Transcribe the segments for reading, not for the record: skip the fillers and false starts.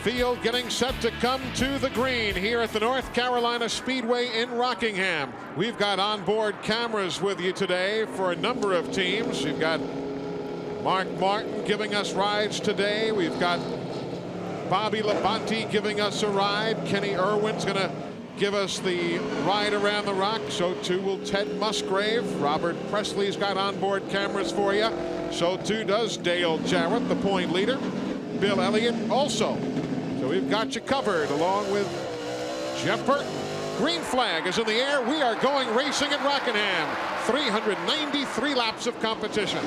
Field getting set to come to the green here at the North Carolina Speedway in Rockingham. We've got onboard cameras with you today for a number of teams. You've got Mark Martin giving us rides today. We've got Bobby Labonte giving us a ride. Kenny Irwin's going to give us the ride around the rock. So too will Ted Musgrave. Robert Presley's got onboard cameras for you. So too does Dale Jarrett, the point leader. Bill Elliott also. So we've got you covered along with Jeff Burton. Green flag is in the air. We are going racing at Rockingham. 393 laps of competition.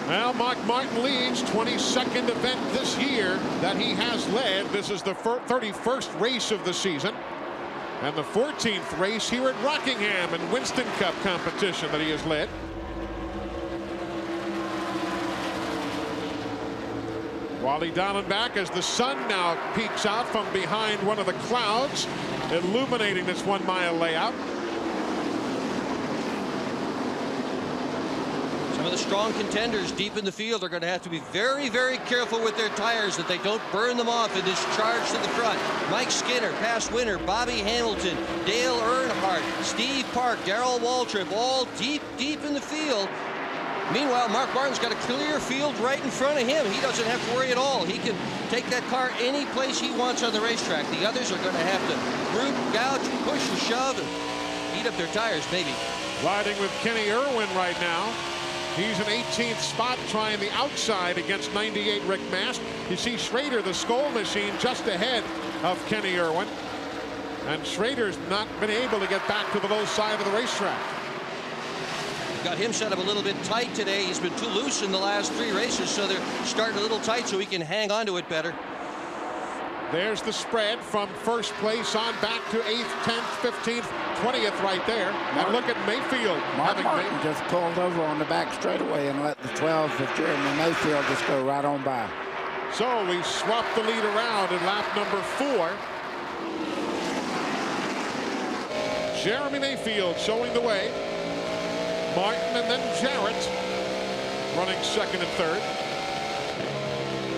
Well, Mark Martin leads, 22nd event this year that he has led. This is the 31st race of the season and the 14th race here at Rockingham in Winston Cup competition that he has led. Wally Dallenbach as the sun now peeks out from behind one of the clouds, illuminating this 1 mile layout. Some of the strong contenders deep in the field are going to have to be very, very careful with their tires that they don't burn them off in this charge to the front. Mike Skinner, past winner, Bobby Hamilton, Dale Earnhardt, Steve Park, Darrell Waltrip, all deep in the field. Meanwhile, Mark Martin's got a clear field right in front of him. He doesn't have to worry at all. He can take that car any place he wants on the racetrack. The others are going to have to group, gouge, push, and shove, and heat up their tires, maybe. Riding with Kenny Irwin right now. He's an 18th spot trying the outside against 98 Rick Mast. You see Schrader, the Skoll machine, just ahead of Kenny Irwin. And Schrader's not been able to get back to the low side of the racetrack. Got him set up a little bit tight today. He's been too loose in the last 3 races, so they're starting a little tight so he can hang on to it better. There's the spread from first place on back to 8th, 10th, 15th, 20th right there. And look at Mayfield. Mark Martin just pulled over on the back straightaway and let the 12s of Jeremy Mayfield just go right on by. So we swap the lead around in lap number 4. Jeremy Mayfield showing the way. Martin and then Jarrett running second and third.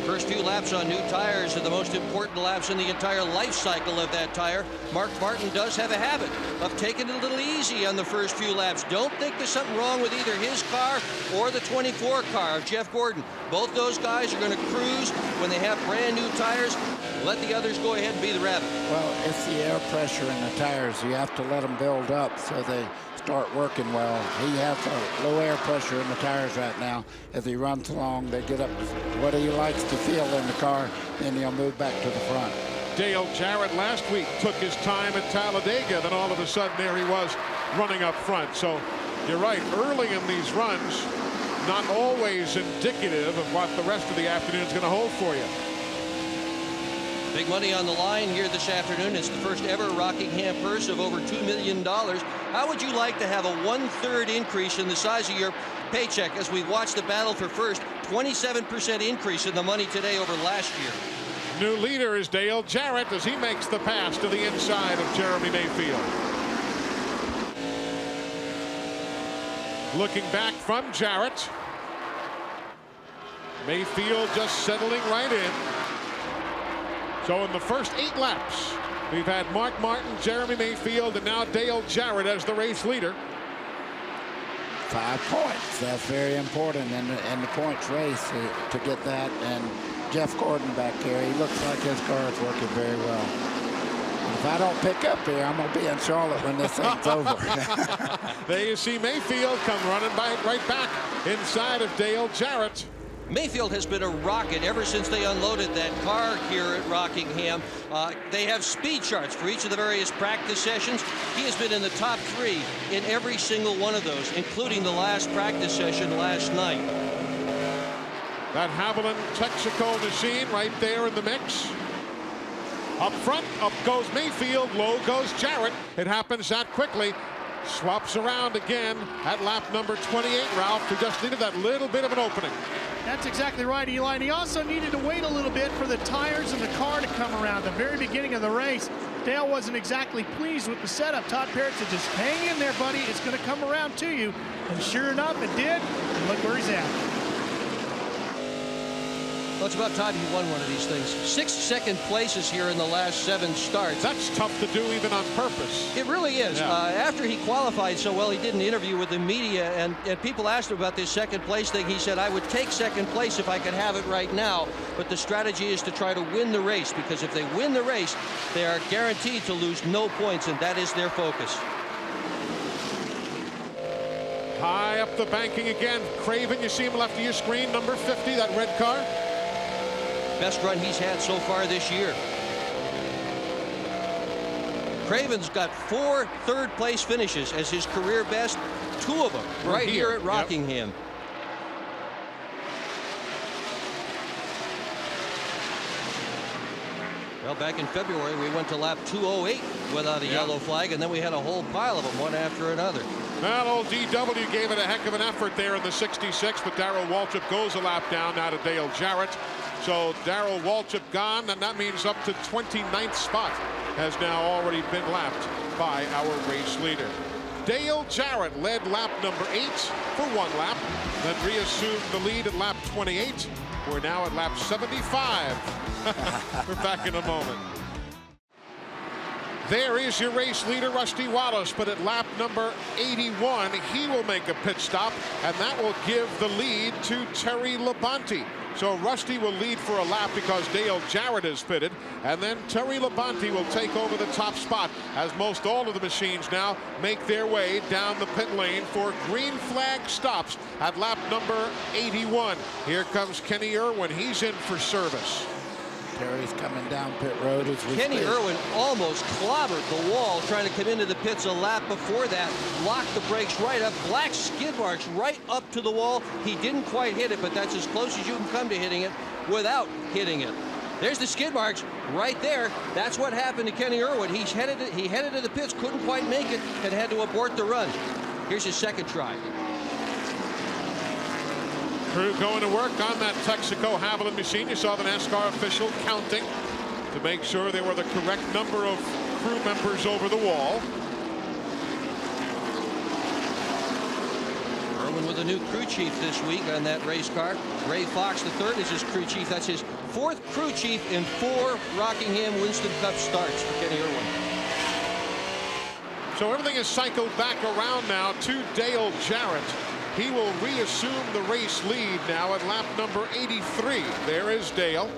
First few laps on new tires are the most important laps in the entire life cycle of that tire. Mark Martin does have a habit of taking it a little easy on the first few laps. Don't think there's something wrong with either his car or the 24 car of Jeff Gordon. Both those guys are going to cruise when they have brand new tires. Let the others go ahead and be the rabbit. Well, it's the air pressure in the tires. You have to let them build up so they start working well. He has a low air pressure in the tires right now. As he runs along, they get up to what he likes to feel in the car, and he'll move back to the front. Dale Jarrett last week took his time at Talladega, then all of a sudden there he was running up front. So you're right, early in these runs, not always indicative of what the rest of the afternoon is going to hold for you. Big money on the line here this afternoon. It's the first ever Rockingham purse of over $2 million. How would you like to have a 1/3 increase in the size of your paycheck as we watch the battle for first? 27% increase in the money today over last year. New leader is Dale Jarrett as he makes the pass to the inside of Jeremy Mayfield. Looking back from Jarrett. Mayfield just settling right in. So in the first 8 laps, we've had Mark Martin, Jeremy Mayfield, and now Dale Jarrett as the race leader. 5 points. That's very important in the points race to get that. And Jeff Gordon back here, he looks like his car is working very well. If I don't pick up here, I'm going to be in Charlotte when this thing's over. There you see Mayfield come running right back inside of Dale Jarrett. Mayfield has been a rocket ever since they unloaded that car here at Rockingham. They have speed charts for each of the various practice sessions. He has been in the top 3 in every single one of those, including the last practice session last night. That Haviland Texaco machine right there in the mix. Up front, up goes Mayfield, low goes Jarrett. It happens that quickly. swaps around again at lap number 28, Ralph, who just needed that little bit of an opening. That's exactly right, Eli. And he also needed to wait a little bit for the tires and the car to come around. At the very beginning of the race, Dale wasn't exactly pleased with the setup. Todd Parrott said, just hang in there, buddy. It's going to come around to you. And sure enough, it did. And look where he's at. Well, it's about time he won one of these things. 6 second places here in the last 7 starts. That's tough to do even on purpose. It really is. Yeah. After he qualified so well, he did an interview with the media, and people asked him about this second place thing. He said, I would take second place if I could have it right now, but the strategy is to try to win the race, because if they win the race, they are guaranteed to lose no points, and that is their focus. High up the banking again. Craven, you see him left of your screen, number 50, that red car. Best run he's had so far this year. Craven's got 4 third-place finishes as his career best, 2 of them right here at Rockingham. Yep. Well, back in February, we went to lap 208 without a yellow flag, and then we had a whole pile of them, one after another. Well, old DW gave it a heck of an effort there in the 66, but Darrell Waltrip goes a lap down now to Dale Jarrett. So Darrell Waltrip gone, and that means up to 29th spot has now already been lapped by our race leader. Dale Jarrett led lap number 8 for 1 lap, then reassumed the lead at lap 28. We're now at lap 75. We're back in a moment. There is your race leader, Rusty Wallace, but at lap number 81, he will make a pit stop, and that will give the lead to Terry Labonte. So Rusty will lead for a lap because Dale Jarrett is pitted, and then Terry Labonte will take over the top spot as most all of the machines now make their way down the pit lane for green flag stops at lap number 81. Here comes Kenny Irwin. He's in for service. Terry's coming down pit road as we Kenny speak. Irwin almost clobbered the wall trying to come into the pits a lap before that. Locked the brakes right up. Black skid marks right up to the wall. He didn't quite hit it, but that's as close as you can come to hitting it without hitting it. There's the skid marks right there. That's what happened to Kenny Irwin. He headed to the pits, couldn't quite make it, and had to abort the run. Here's his second try. Crew going to work on that Texaco Haviland machine. You saw the NASCAR official counting to make sure there were the correct number of crew members over the wall. Irwin with a new crew chief this week on that race car. Ray Fox III is his crew chief. That's his 4th crew chief in 4 Rockingham Winston Cup starts for Kenny Irwin. So everything is cycled back around now to Dale Jarrett. He will reassume the race lead now at lap number 83. There is Dale.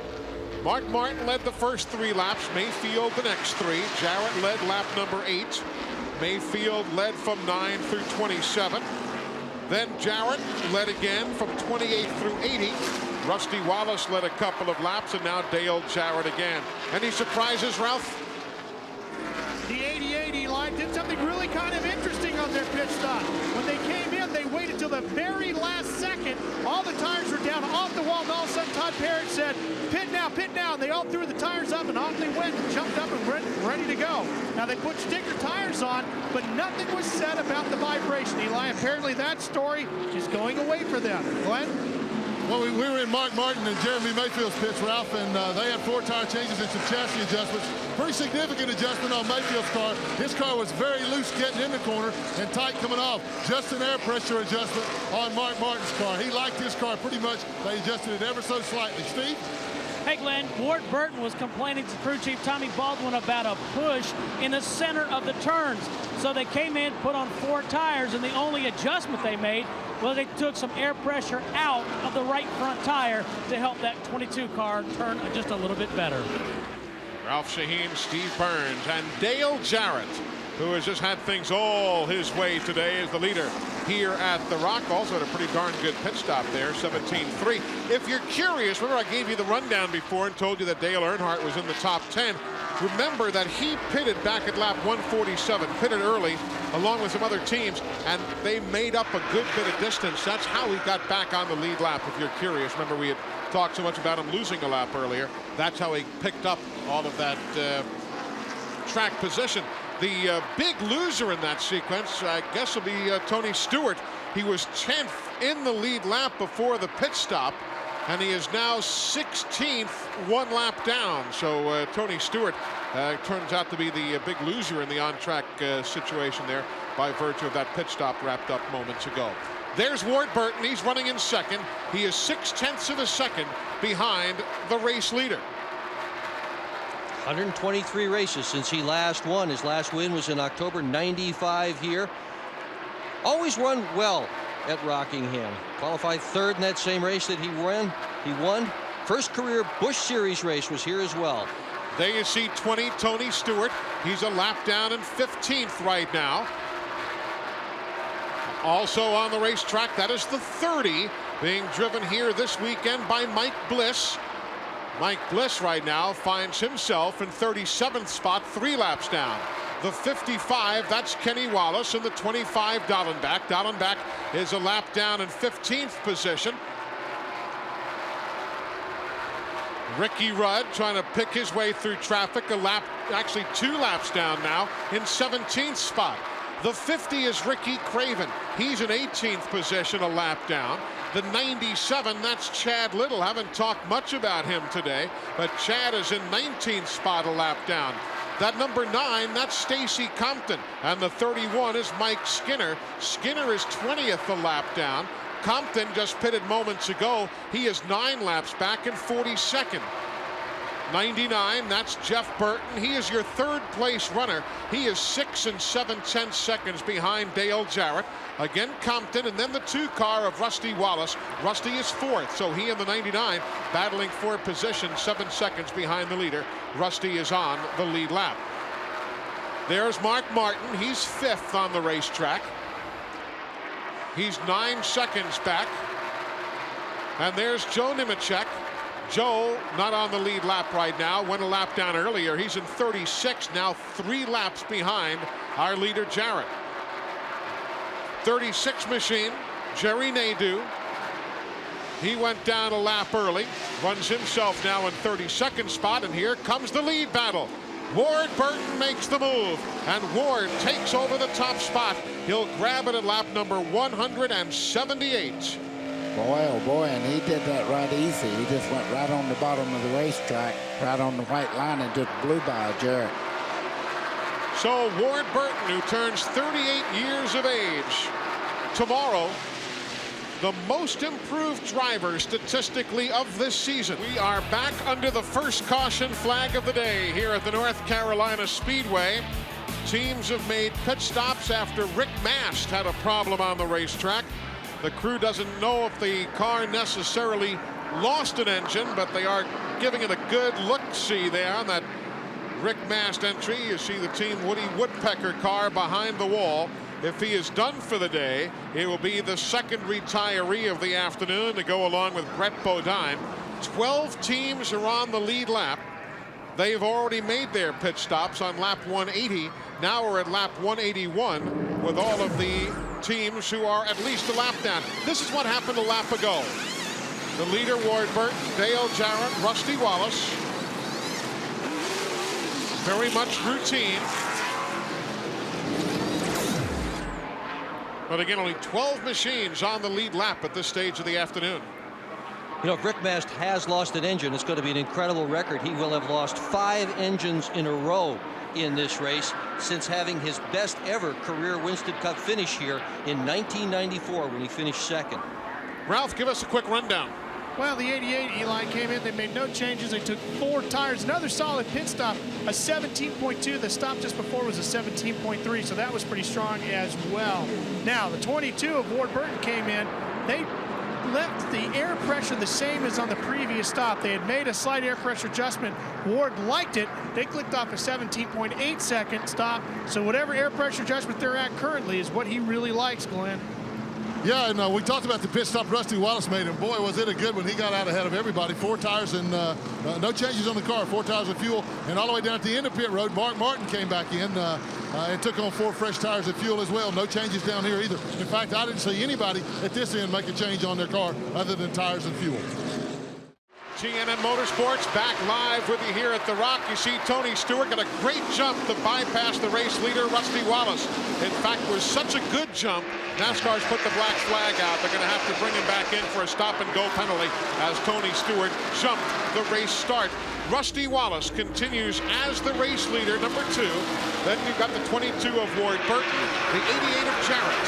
Mark Martin led the first 3 laps. Mayfield the next 3. Jarrett led lap number 8. Mayfield led from 9 through 27. Then Jarrett led again from 28 through 80. Rusty Wallace led a couple of laps, and now Dale Jarrett again. Any surprises, Ralph? The 80-80 line did something really kind of interesting on their pit stop. When they came in, they waited till the very last second. All the tires were down off the wall, and all of a sudden Todd Parrott said, pit now, pit now. And they all threw the tires up, and off they went and jumped up and ready to go. Now they put sticker tires on, but nothing was said about the vibration, Eli. Apparently that story is going away for them. Glenn? Well, we were in Mark Martin and Jeremy Mayfield's pits, Ralph, and they had 4 tire changes and some chassis adjustments. Pretty significant adjustment on Mayfield's car. His car was very loose getting in the corner and tight coming off. Just an air pressure adjustment on Mark Martin's car. He liked his car pretty much. They adjusted it ever so slightly. Steve? Hey, Glenn, Ward Burton was complaining to crew chief Tommy Baldwin about a push in the center of the turns. So they came in, put on 4 tires, and the only adjustment they made was they took some air pressure out of the right front tire to help that 22 car turn just a little bit better. Ralph Shaheen, Steve Burns, and Dale Jarrett, who has just had things all his way today as the leader here at the Rock. Also had a pretty darn good pit stop there, 17-3. If you're curious, remember I gave you the rundown before and told you that Dale Earnhardt was in the top 10. Remember that he pitted back at lap 147, pitted early along with some other teams, and they made up a good bit of distance. That's how he got back on the lead lap, if you're curious. Remember, we had talked so much about him losing a lap earlier. That's how he picked up all of that track position. The big loser in that sequence, I guess, will be Tony Stewart. He was 10th in the lead lap before the pit stop, and he is now 16th, 1 lap down. So Tony Stewart turns out to be the big loser in the on-track situation there by virtue of that pit stop wrapped up moments ago. There's Ward Burton. He's running in second. He is 0.6 of a second behind the race leader. 123 races since he last won. His last win was in October '95 here. Always run well at Rockingham. Qualified 3rd in that same race that he won. First career Busch Series race was here as well. There you see 20, Tony Stewart. He's a lap down and 15th right now. Also on the racetrack, that is the 30 being driven here this weekend by Mike Bliss. Mike Bliss right now finds himself in 37th spot, 3 laps down. The 55, that's Kenny Wallace, in the 25, Dallenbach. Dallenbach is a lap down in 15th position. Ricky Rudd trying to pick his way through traffic, actually 2 laps down now in 17th spot. The 50 is Ricky Craven. He's in 18th position, a lap down. The 97, that's Chad Little. Haven't talked much about him today, but Chad is in 19th spot, a lap down. That number 9, that's Stacy Compton. And the 31 is Mike Skinner. Skinner is 20th, a lap down. Compton just pitted moments ago. He is 9 laps back in 42nd. 99, that's Jeff Burton. He is your 3rd place runner. He is 6 7/10 seconds behind Dale Jarrett. Again, Compton, and then the 2 car of Rusty Wallace. Rusty is 4th, so he and the 99 battling for position, 7 seconds behind the leader. Rusty is on the lead lap. There's Mark Martin. He's 5th on the racetrack. He's 9 seconds back. And there's Joe Nemechek. Joe not on the lead lap right now. Went a lap down earlier. He's in 36, now 3 laps behind our leader Jarrett. 36 machine, Jerry Nadeau. He went down a lap early. Runs himself now in 32nd spot, and here comes the lead battle. Ward Burton makes the move, and Ward takes over the top spot. He'll grab it at lap number 178. Boy, oh boy, and he did that right easy. He just went right on the bottom of the racetrack, right on the white line, and just blew by Jarrett. So Ward Burton, who turns 38 years of age tomorrow, the most improved driver statistically of this season. We are back under the first caution flag of the day here at the North Carolina Speedway. Teams have made pit stops after Rick Mast had a problem on the racetrack. The crew doesn't know if the car necessarily lost an engine, but they are giving it a good look-see there on that Rick Mast entry. You see the Team Woody Woodpecker car behind the wall. If he is done for the day, it will be the 2nd retiree of the afternoon to go along with Brett Bodine. 12 teams are on the lead lap. They've already made their pit stops on lap 180. Now we're at lap 181 with all of the teams who are at least a lap down. This is what happened a lap ago. The leader, Ward Burton, Dale Jarrett, Rusty Wallace. Very much routine. But again, only 12 machines on the lead lap at this stage of the afternoon. You know, if Rick Mast has lost an engine, it's going to be an incredible record. He will have lost 5 engines in a row in this race since having his best ever career Winston Cup finish here in 1994 when he finished 2nd. Ralph, give us a quick rundown. Well, the 88 Eli came in. They made no changes. They took 4 tires. Another solid pit stop, a 17.2. The stop just before was a 17.3, so that was pretty strong as well. Now, the 22 of Ward Burton came in. They left the air pressure the same as on the previous stop. They had made a slight air pressure adjustment. Ward liked it. They clicked off a 17.8 second stop. So whatever air pressure adjustment they're at currently is what he really likes, Glenn. Yeah, and we talked about the pit stop Rusty Wallace made, and boy, was it a good one. He got out ahead of everybody. 4 tires and no changes on the car. 4 tires of fuel, and all the way down at the end of pit road, Mark Martin came back in and took on 4 fresh tires of fuel as well. No changes down here either. In fact, I didn't see anybody at this end make a change on their car other than tires and fuel. TNN Motorsports back live with you here at the Rock. You see Tony Stewart got a great jump to bypass the race leader, Rusty Wallace. In fact, it was such a good jump, NASCAR's put the black flag out. They're going to have to bring him back in for a stop-and-go penalty as Tony Stewart jumped the race start. Rusty Wallace continues as the race leader, number 2. Then you've got the 22 of Ward Burton, the 88 of Jarrett.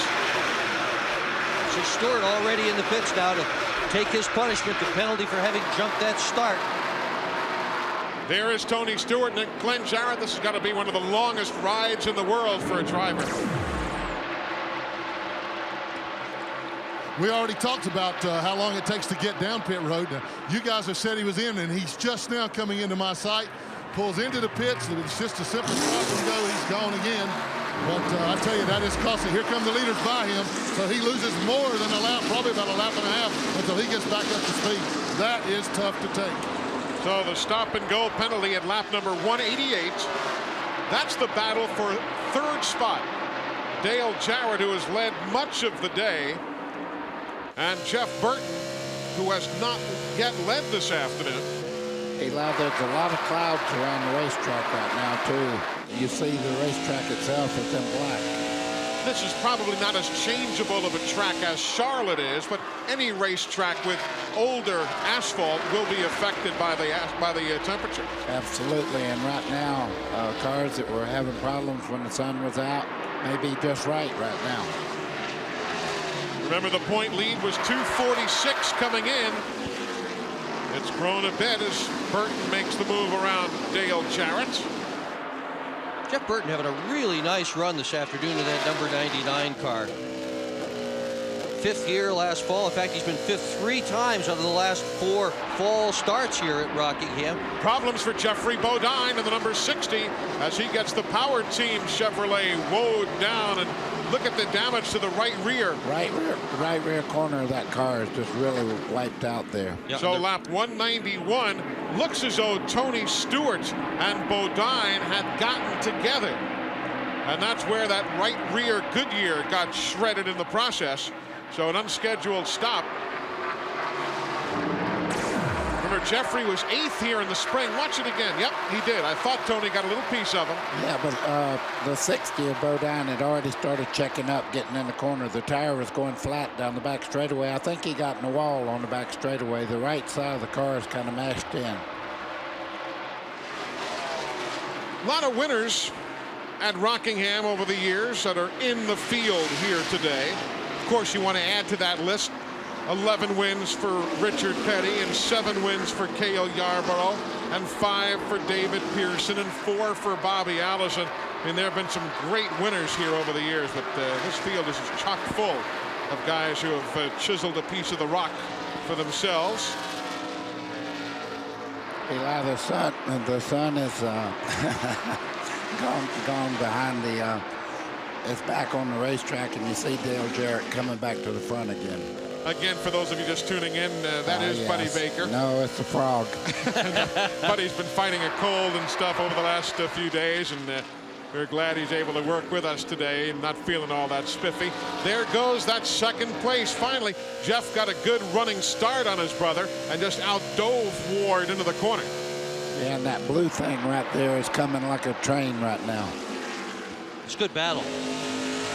See Stewart already in the pits now to take his punishment, the penalty for having jumped that start. There is Tony Stewart and Glenn Jarrett. This has got to be one of the longest rides in the world for a driver. We already talked about how long it takes to get down pit road. Now, you guys have said he was in, and he's just now coming into my sight. Pulls into the pits, and it's just a simple stop and go. He's gone again. But I tell you, that is costly. Here come the leaders by him, so he loses more than a lap, probably about a lap and a half, until he gets back up to speed. That is tough to take. So the stop-and-go penalty at lap number 188. That's the battle for 3rd spot. Dale Jarrett, who has led much of the day, and Jeff Burton, who has not yet led this afternoon. Eli, there's a lot of clouds around the racetrack right now, too. You see the racetrack itself is in black. This is probably not as changeable of a track as Charlotte is, but any racetrack with older asphalt will be affected by the temperature. Absolutely, and right now, cars that were having problems when the sun was out may be just right now. Remember, the point lead was 2:46 coming in. It's grown a bit as Burton makes the move around Dale Jarrett. Jeff Burton having a really nice run this afternoon in that number 99 car. 5th year last fall. In fact, he's been 5th 3 times out of the last 4 fall starts here at Rockingham. Problems for Jeffrey Bodine in the number 60 as he gets the Power Team Chevrolet woed down. And look at the damage to the right rear. Right rear corner of that car is just really wiped out there. Yep. So lap 191 looks as though Tony Stewart and Bodine had gotten together. And that's where that right rear Goodyear got shredded in the process. So an unscheduled stop. Remember, Jeffrey was 8th here in the spring. Watch it again. Yep, he did. I thought Tony got a little piece of him. Yeah, but the 60 of Bodine had already started checking up, getting in the corner. The tire was going flat down the back straightaway. I think he got in the wall on the back straightaway. The right side of the car is kind of mashed in. A lot of winners at Rockingham over the years that are in the field here today. Of course, you want to add to that list 11 wins for Richard Petty and 7 wins for Cale Yarborough and 5 for David Pearson and 4 for Bobby Allison. And there have been some great winners here over the years, but this field is just chock full of guys who have chiseled a piece of the rock for themselves. Eli, the sun is gone behind the it's back on the racetrack, and you see Dale Jarrett coming back to the front again. Again, for those of you just tuning in, that is yes. Buddy Baker. No, it's the frog. Buddy's been fighting a cold and stuff over the last few days, and we're glad he's able to work with us today and not feeling all that spiffy. There goes that 2nd place. Finally, Jeff got a good running start on his brother and just outdove Ward into the corner. Yeah, and that blue thing right there is coming like a train right now. It's a good battle.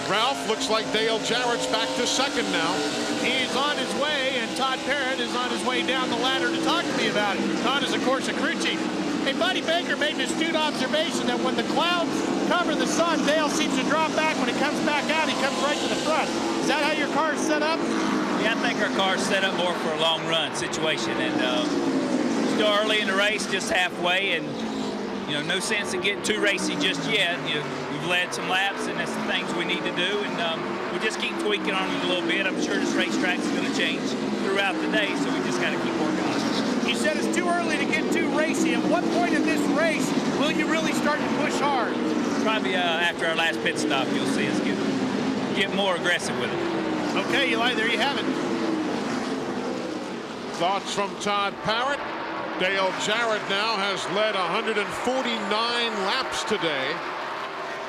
Ralph, looks like Dale Jarrett's back to 2nd now. He's on his way, and Todd Parrott is on his way down the ladder to talk to me about it. Todd is, of course, a crew chief. Hey, Buddy Baker made an astute observation that when the clouds cover the sun, Dale seems to drop back. When it comes back out, he comes right to the front. Is that how your car is set up? Yeah, I think our car's set up more for a long run situation, and still early in the race, just halfway, and no sense in getting too racy just yet. We've led some laps, and that's the things we need to do, and we just keep tweaking on it a little bit. I'm sure this racetrack is going to change throughout the day, so we just got to keep working on it. You said it's too early to get too racy. At what point in this race will you really start to push hard? Probably after our last pit stop, you'll see us get more aggressive with it. Okay, Eli, there you have it. Thoughts from Todd Parrott. Dale Jarrett now has led 149 laps today.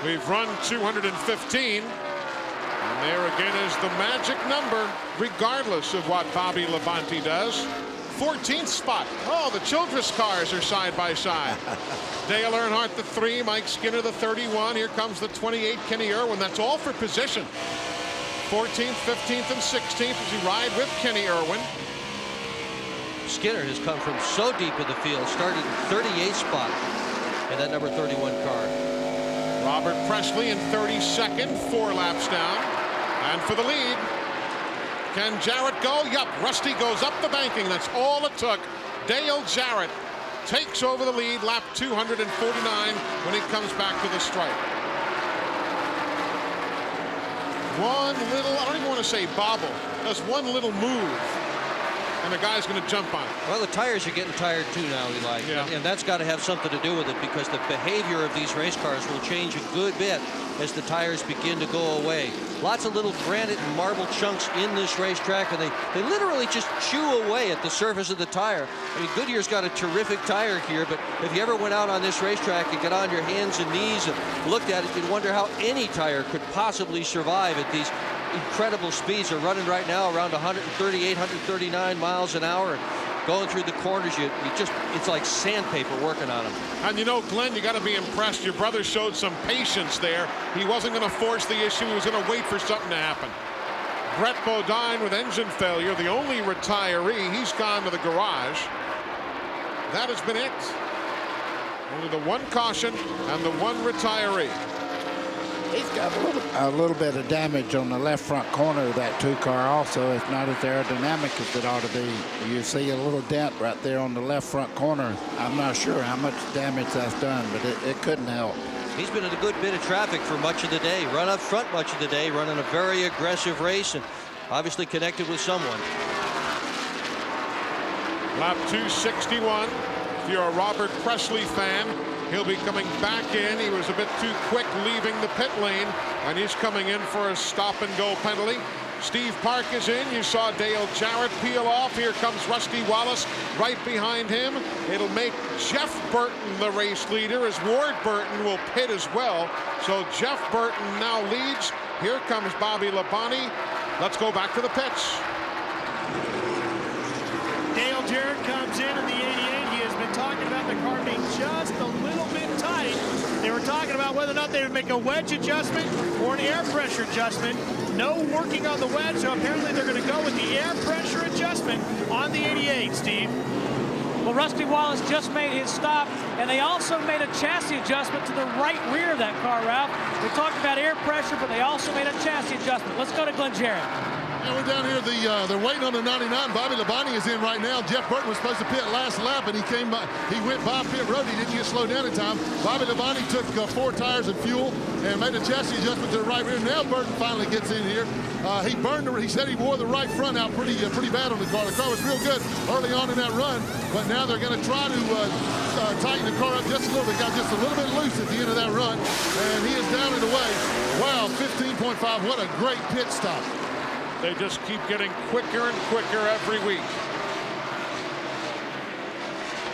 We've run 215. And there again is the magic number, regardless of what Bobby Labonte does. 14th spot. Oh, the Childress cars are side by side. Dale Earnhardt the 3, Mike Skinner the 31. Here comes the 28, Kenny Irwin. That's all for position. 14th, 15th, and 16th as he ride with Kenny Irwin. Skinner has come from so deep in the field, started in 38th spot in that number 31 car. Robert Presley in 32nd, 4 laps down. And for the lead, can Jarrett go? Yup, Rusty goes up the banking. That's all it took. Dale Jarrett takes over the lead, lap 249 when he comes back to the stripe. One little, I don't even want to say bobble, just one little move, and the guy's going to jump on it. Well, the tires are getting tired too now, Eli. Yeah. And that's got to have something to do with it, because the behavior of these race cars will change a good bit as the tires begin to go away. Lots of little granite and marble chunks in this racetrack, and they literally just chew away at the surface of the tire. I mean, Goodyear's got a terrific tire here, but if you ever went out on this racetrack and got on your hands and knees and looked at it, you'd wonder how any tire could possibly survive at these incredible speeds. They're running right now around 138, 139 miles an hour. And going through the corners, it's like sandpaper working on them. And you know, Glenn, you got to be impressed. Your brother showed some patience there. He wasn't going to force the issue. He was going to wait for something to happen. Brett Bodine with engine failure, the only retiree. He's gone to the garage. That has been it. Only the one caution and the one retiree. He's got a little bit of damage on the left front corner of that 2 car also. It's not as aerodynamic as it ought to be. You see a little dent right there on the left front corner. I'm not sure how much damage that's done, but it couldn't help. He's been in a good bit of traffic for much of the day. Run up front much of the day, running a very aggressive race, and obviously connected with someone. Lap 261. If you're a Robert Presley fan, he'll be coming back in. He was a bit too quick leaving the pit lane, and he's coming in for a stop-and-go penalty. Steve Park is in. You saw Dale Jarrett peel off. Here comes Rusty Wallace right behind him. It'll make Jeff Burton the race leader, as Ward Burton will pit as well. So Jeff Burton now leads. Here comes Bobby Labonte. Let's go back to the pits. Dale Jarrett comes in the 88. He has been talking about the car being just a little bit tight. They were talking about whether or not they would make a wedge adjustment or an air pressure adjustment. No working on the wedge, so apparently they're going to go with the air pressure adjustment on the 88, Steve. Well, Rusty Wallace just made his stop, and they also made a chassis adjustment to the right rear of that car, Ralph. We talked about air pressure, but they also made a chassis adjustment. Let's go to Glenn Jarrett. And we're down here. They're waiting on the 99. Bobby Labonte is in right now. Jeff Burton was supposed to pit last lap, and he went by pit road. He didn't get slowed down in time. Bobby Labonte took 4 tires and fuel and made a chassis adjustment to the right rear. Now Burton finally gets in here. He said he wore the right front out pretty bad on the car. The car was real good early on in that run, but now they're going to try to tighten the car up just a little bit. Got just a little bit loose at the end of that run, and he is down and away. Wow, 15.5. What a great pit stop. They just keep getting quicker and quicker every week.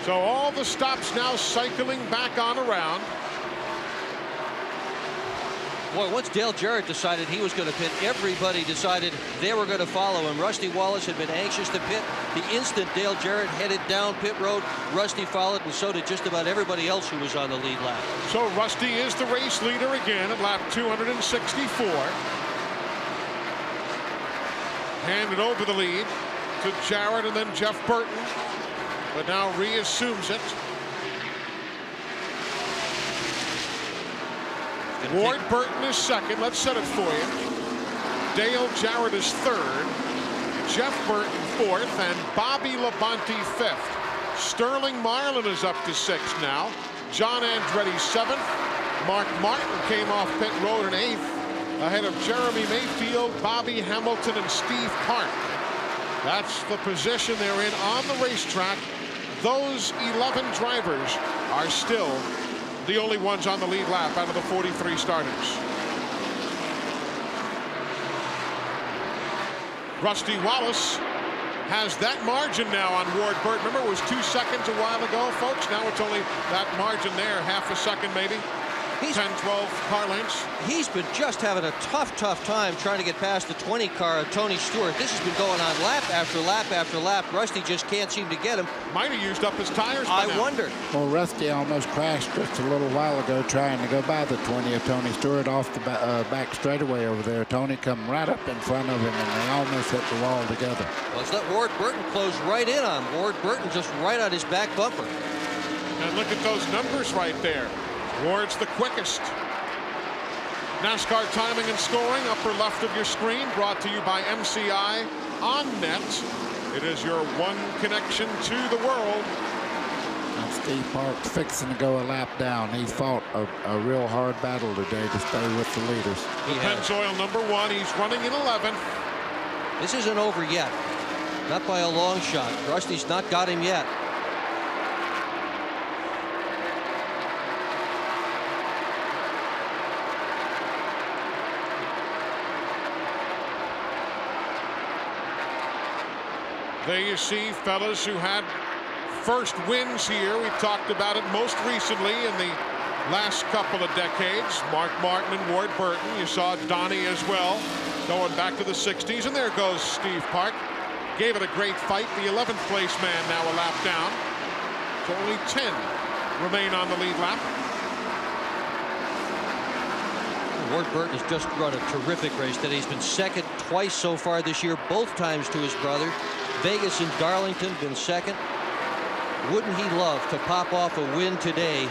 So all the stops now cycling back on around. Boy, once Dale Jarrett decided he was going to pit, everybody decided they were going to follow him. Rusty Wallace had been anxious to pit. The instant Dale Jarrett headed down pit road, Rusty followed, and so did just about everybody else who was on the lead lap. So Rusty is the race leader again at lap 264. Handed over the lead to Jarrett and then Jeff Burton, but now reassumes it. Ward Burton is second. Let's set it for you. Dale Jarrett is third. Jeff Burton fourth, and Bobby Labonte fifth. Sterling Marlin is up to sixth now. John Andretti seventh. Mark Martin came off pit road in eighth, ahead of Jeremy Mayfield, Bobby Hamilton, and Steve Park. That's the position they're in on the racetrack. Those 11 drivers are still the only ones on the lead lap out of the 43 starters. Rusty Wallace has that margin now on Ward Burton. Remember, it was 2 seconds a while ago, folks. Now it's only that margin there, half a second maybe. 10-12 car lengths. He's been just having a tough time trying to get past the 20 car of Tony Stewart. This has been going on lap after lap after lap. Rusty just can't seem to get him. Might have used up his tires by now. I wonder. Well, Rusty almost crashed just a little while ago trying to go by the 20 of Tony Stewart off the back straightaway over there. Tony come right up in front of him, and they almost hit the wall together. Well, let's let Ward Burton close right in on him. Ward Burton just right on his back bumper. And look at those numbers right there. Ward's the quickest. NASCAR timing and scoring, upper left of your screen, brought to you by MCI on net. It is your one connection to the world. And Steve Park's fixing to go a lap down. He fought a real hard battle today to stay with the leaders. The Pennzoil #1, he's running in 11th. This isn't over yet. Not by a long shot. Rusty's not got him yet. There you see fellas who had first wins here. We talked about it most recently in the last couple of decades. Mark Martin and Ward Burton. You saw Donnie as well, going back to the 60s. And there goes Steve Park. Gave it a great fight. The 11th place man now a lap down. So only 10 remain on the lead lap. Ward Burton has just run a terrific race today. He's been second twice so far this year, both times to his brother. Vegas and Darlington been second. Wouldn't he love to pop off a win today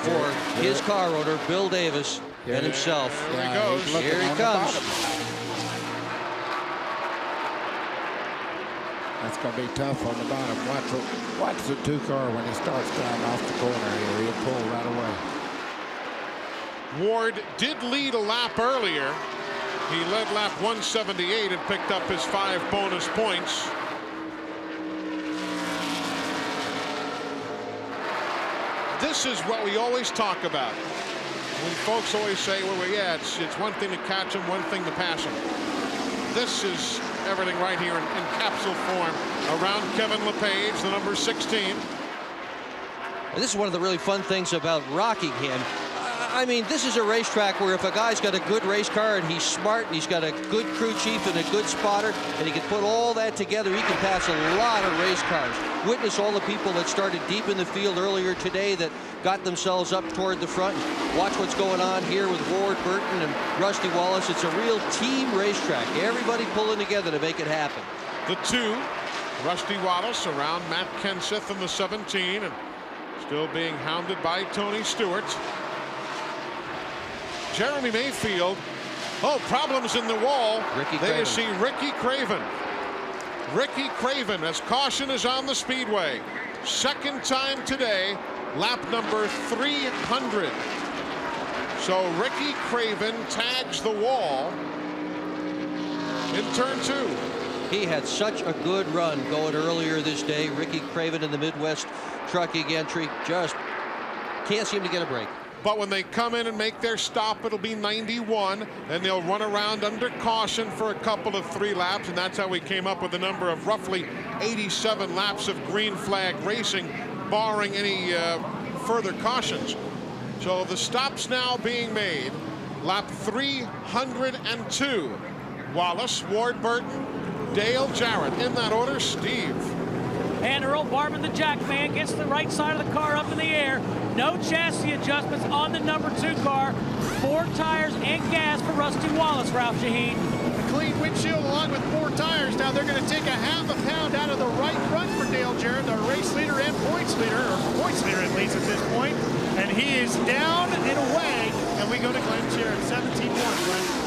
for his car owner, Bill Davis, and himself? Here he goes. Here he comes. That's going to be tough on the bottom. Watch the 2 car when he starts down off the corner here. He'll pull right away. Ward did lead a lap earlier. He led lap 178 and picked up his 5 bonus points. This is what we always talk about. When folks always say, well, yeah, it's one thing to catch him, one thing to pass him. This is everything right here in capsule form around Kevin LePage, the number 16. And this is one of the really fun things about Rockingham. I mean, this is a racetrack where if a guy's got a good race car and he's smart and he's got a good crew chief and a good spotter and he can put all that together, he can pass a lot of race cars. Witness all the people that started deep in the field earlier today that got themselves up toward the front. Watch what's going on here with Ward Burton and Rusty Wallace. It's a real team racetrack. Everybody pulling together to make it happen. The 2, Rusty Wallace around Matt Kenseth in the 17 and still being hounded by Tony Stewart. Jeremy Mayfield. Oh, problems in the wall. There you see Ricky Craven. Ricky Craven, as caution is on the speedway. Second time today, lap number 300. So Ricky Craven tags the wall in turn 2. He had such a good run going earlier this day. Ricky Craven in the Midwest trucking entry just can't seem to get a break. But when they come in and make their stop, it'll be 91, and they'll run around under caution for a couple of 3 laps, and that's how we came up with the number of roughly 87 laps of green flag racing, barring any further cautions. So the stops now being made. Lap 302. Wallace, Ward Burton, Dale Jarrett. In that order, Steve. And Earl Barber, the jack man, gets the right side of the car up in the air. No chassis adjustments on the number 2 car. 4 tires and gas for Rusty Wallace, Ralph Shaheen. A clean windshield along with 4 tires. Now they're going to take a ½ a pound out of the right front for Dale Jarrett, the race leader and points leader, or points leader at least at this point. And he is down and away. And we go to Glenn Jarrett, 17-1.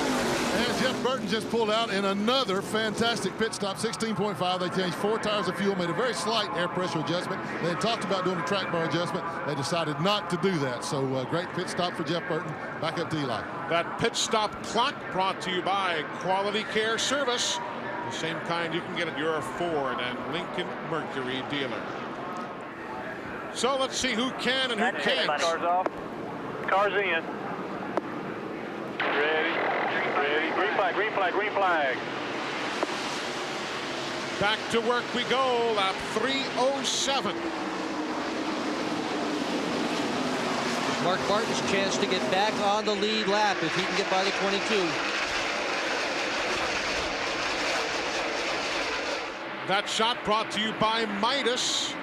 And Jeff Burton just pulled out in another fantastic pit stop, 16.5. They changed 4 tires of fuel, made a very slight air pressure adjustment. They had talked about doing a track bar adjustment. They decided not to do that. So great pit stop for Jeff Burton. Back up to Eli. That pit stop clock brought to you by Quality Care Service. The same kind you can get at your Ford and Lincoln Mercury dealer. So let's see who can and who can't. Cars off. Cars in. Ready. Ready. Green flag, green flag, green flag. Back to work we go. Lap 307. Mark Martin's chance to get back on the lead lap if he can get by the 22. That shot brought to you by Midas.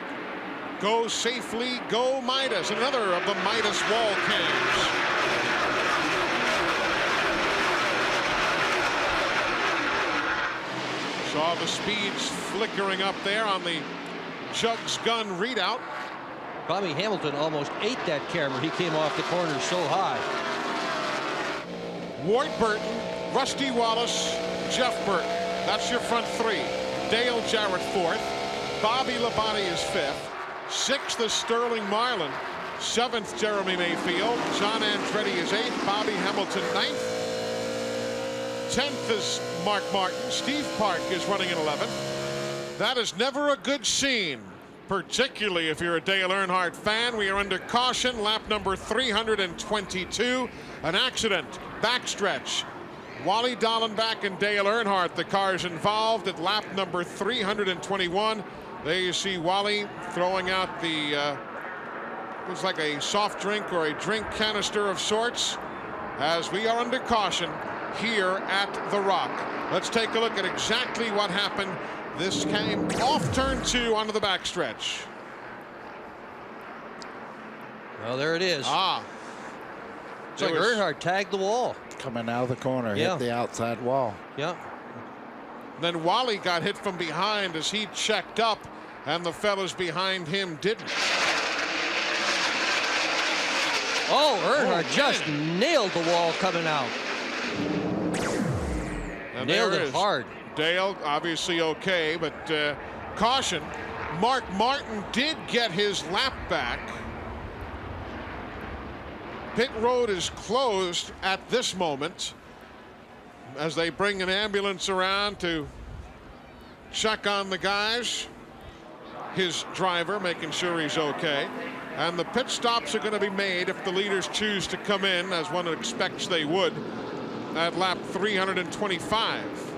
Go safely, go Midas. Another of the Midas wall cams. Saw the speeds flickering up there on the Jugs gun readout. Bobby Hamilton almost ate that camera. He came off the corner so high. Ward Burton, Rusty Wallace, Jeff Burton. That's your front three. Dale Jarrett fourth. Bobby Labonte is fifth. Sixth is Sterling Marlin. Seventh, Jeremy Mayfield. John Andretti is eighth. Bobby Hamilton ninth. 10th is Mark Martin. Steve Park is running in 11th. That is never a good scene, particularly if you're a Dale Earnhardt fan. We are under caution, lap number 322. An accident, backstretch. Wally Dallenbach and Dale Earnhardt, the cars involved at lap number 321. There you see Wally throwing out the, looks like a soft drink or a drink canister of sorts, as we are under caution here at the Rock. Let's take a look at exactly what happened. This came off turn 2 onto the backstretch. Well, there it is. It's like Earnhardt tagged the wall. Coming out of the corner, hit the outside wall. Yeah. Then Wally got hit from behind as he checked up, and the fellas behind him didn't. Oh, Earnhardt just nailed the wall coming out. And nailed it hard. Dale obviously okay, but caution. Mark Martin did get his lap back. Pit road is closed at this moment as they bring an ambulance around to check on the guys. His driver, making sure he's okay. And the pit stops are going to be made if the leaders choose to come in, as one expects they would, at lap 325.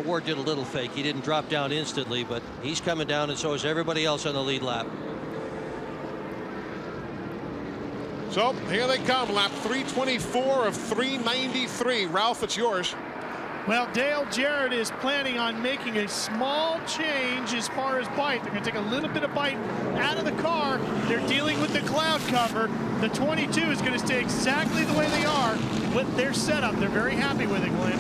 Ward did a little fake. He didn't drop down instantly, but he's coming down, and so is everybody else on the lead lap. So here they come, lap 324 of 393. Ralph, it's yours. Well, Dale Jarrett is planning on making a small change as far as bite. They're going to take a little bit of bite out of the car. They're dealing with the cloud cover. The 22 is going to stay exactly the way they are with their setup. They're very happy with it, Glenn.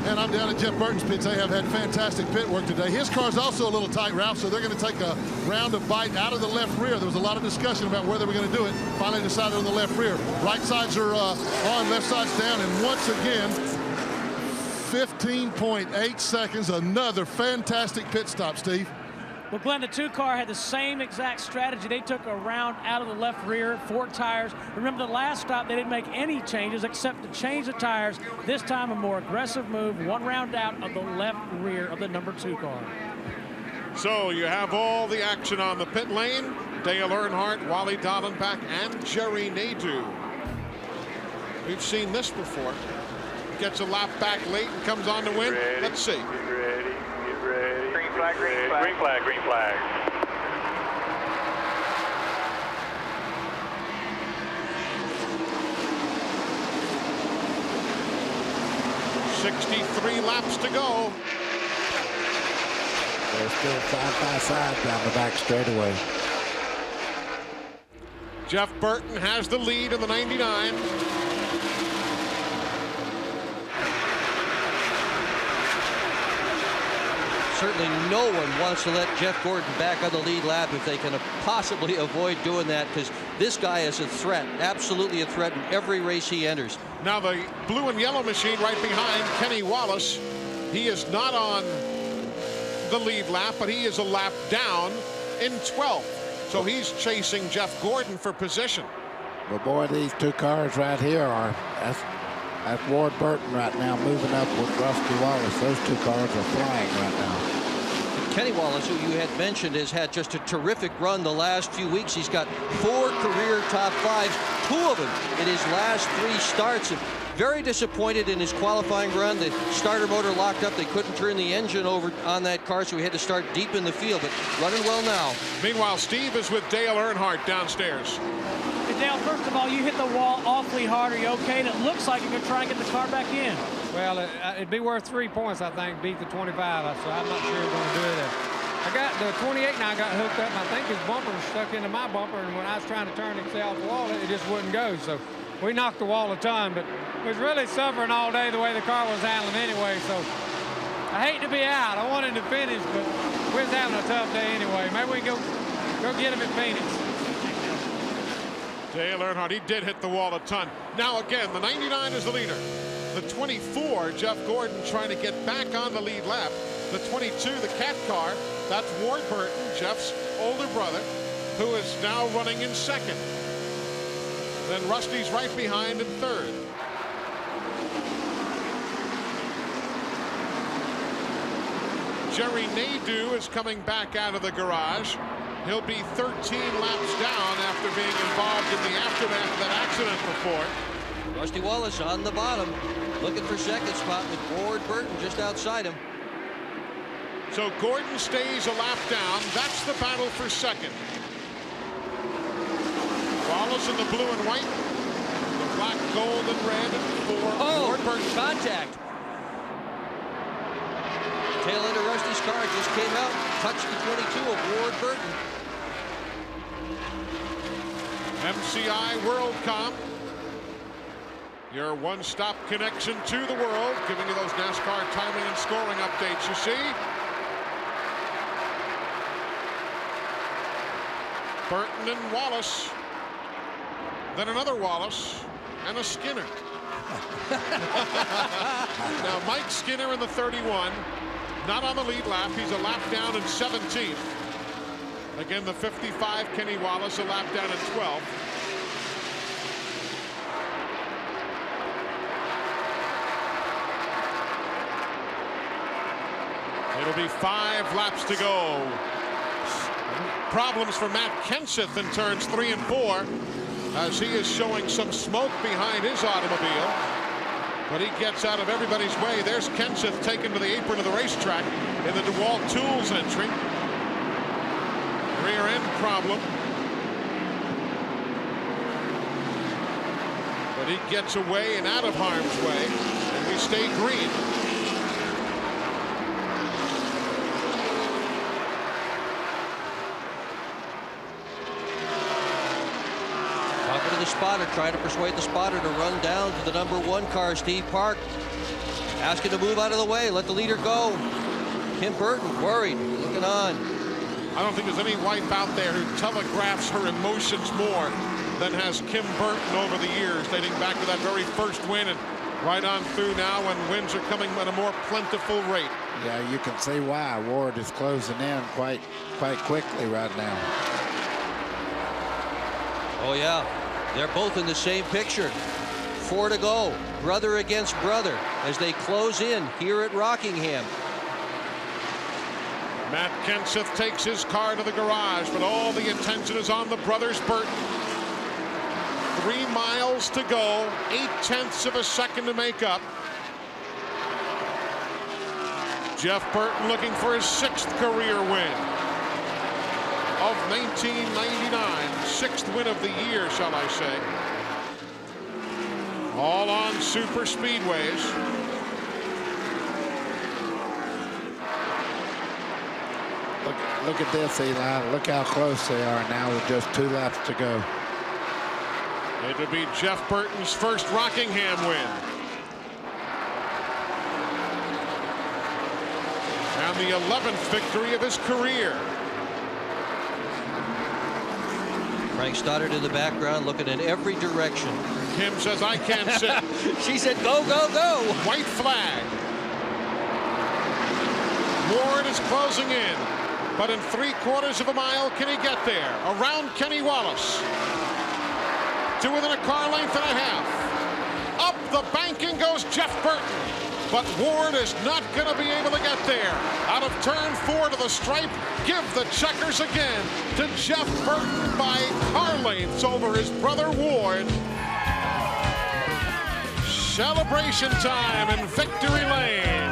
And I'm down at Jeff Burton's pits. They have had fantastic pit work today. His car's also a little tight, Ralph, so they're going to take a round of bite out of the left rear. There was a lot of discussion about where they were going to do it. Finally decided on the left rear. Right sides are on, left side's down, and once again, 15.8 seconds. Another fantastic pit stop, Steve. Well, Glenn, the two car had the same exact strategy. They took a round out of the left rear, 4 tires. Remember the last stop, they didn't make any changes except to change the tires. This time a more aggressive move, 1 round out of the left rear of the number 2 car. So you have all the action on the pit lane. Dale Earnhardt, Wally Dallenbach, and Jerry Nadeau. We've seen this before. Gets a lap back late and comes on to win. Let's see. Get ready. Get ready. Green flag, green flag. Green flag, green flag. 63 laps to go. They're still side by side down the back straightaway. Jeff Burton has the lead in the 99. Certainly no one wants to let Jeff Gordon back on the lead lap if they can possibly avoid doing that, because this guy is a threat, absolutely a threat in every race he enters. Now the blue and yellow machine right behind Kenny Wallace. He is not on the lead lap, but he is a lap down in 12th. So he's chasing Jeff Gordon for position. But boy, these two cars right here are, that's Ward Burton right now moving up with Rusty Wallace. Those two cars are flying right now. Kenny Wallace, who you had mentioned, has had just a terrific run the last few weeks. He's got 4 career top 5s, 2 of them in his last 3 starts. very disappointed in his qualifying run. The starter motor locked up. They couldn't turn the engine over on that car, so he had to start deep in the field, but running well now. Meanwhile, Steve is with Dale Earnhardt downstairs. Hey, Dale, first of all, you hit the wall awfully hard. Are you okay? And it looks like you're going to try and get the car back in. Well, it'd be worth 3 points, I think, beat the 25, so I'm not sure we're going to do it. I got the 28 now got hooked up, and I think his bumper was stuck into my bumper, and when I was trying to turn it off the wall, it just wouldn't go. So we knocked the wall a ton, but was really suffering all day the way the car was handling anyway. So I hate to be out. I wanted to finish, but we was having a tough day anyway. Maybe we can go get him at Phoenix. Dale Earnhardt, he did hit the wall a ton. Now again, the 99 is the leader. The 24, Jeff Gordon, trying to get back on the lead lap. The 22, the cat car, that's Ward Burton, Jeff's older brother, who is now running in second. Then Rusty's right behind in third. Jerry Nadeau is coming back out of the garage. He'll be 13 laps down after being involved in the aftermath of that accident report. Rusty Wallace on the bottom, looking for second spot with Ward Burton just outside him. So Gordon stays a lap down. That's the battle for second. Wallace in the blue and white, the black, gold, and red for Ward Burton. Contact. Tail end of Rusty's car just came out, touched the 22 of Ward Burton. MCI WorldCom, your one-stop connection to the world, giving you those NASCAR timing and scoring updates. You see, Burton and Wallace, then another Wallace, and a Skinner. Now Mike Skinner in the 31, not on the lead lap. He's a lap down in 17th. Again, the 55, Kenny Wallace, a lap down in 12th. It'll be 5 laps to go. Problems for Matt Kenseth in turns 3 and 4, as he is showing some smoke behind his automobile. But he gets out of everybody's way. There's Kenseth taken to the apron of the racetrack in the DeWalt Tools entry. Rear end problem. But he gets away and out of harm's way, and we stay green. Talking to the spotter, trying to persuade the spotter to run down to the number 1 car, Steve Park. Asking to move out of the way, let the leader go. Kim Burton worried, looking on. I don't think there's any wife out there who telegraphs her emotions more than has Kim Burton over the years, dating back to that very first win and right on through now when wins are coming at a more plentiful rate. Yeah, you can see why Ward is closing in quite quickly right now. Oh yeah, they're both in the same picture. 4 to go, brother against brother as they close in here at Rockingham. Matt Kenseth takes his car to the garage, but all the attention is on the brothers Burton. 3 miles to go, 0.8 of a second to make up. Jeff Burton looking for his 6th career win of 1999. 6th win of the year, shall I say. All on super speedways. Look at this, Eli. Look how close they are now with just 2 laps to go. It would be Jeff Burton's first Rockingham win. And the 11th victory of his career. Frank Stoddard in the background looking in every direction. Kim says, I can't sit. She said, go, go, go. White flag. Ward is closing in. But in 3/4 of a mile, can he get there? Around Kenny Wallace. To within a car length and a half. Up the banking goes Jeff Burton. But Ward is not going to be able to get there. Out of turn 4 to the stripe, give the checkers again to Jeff Burton by car lengths over his brother Ward. celebration time in victory lane.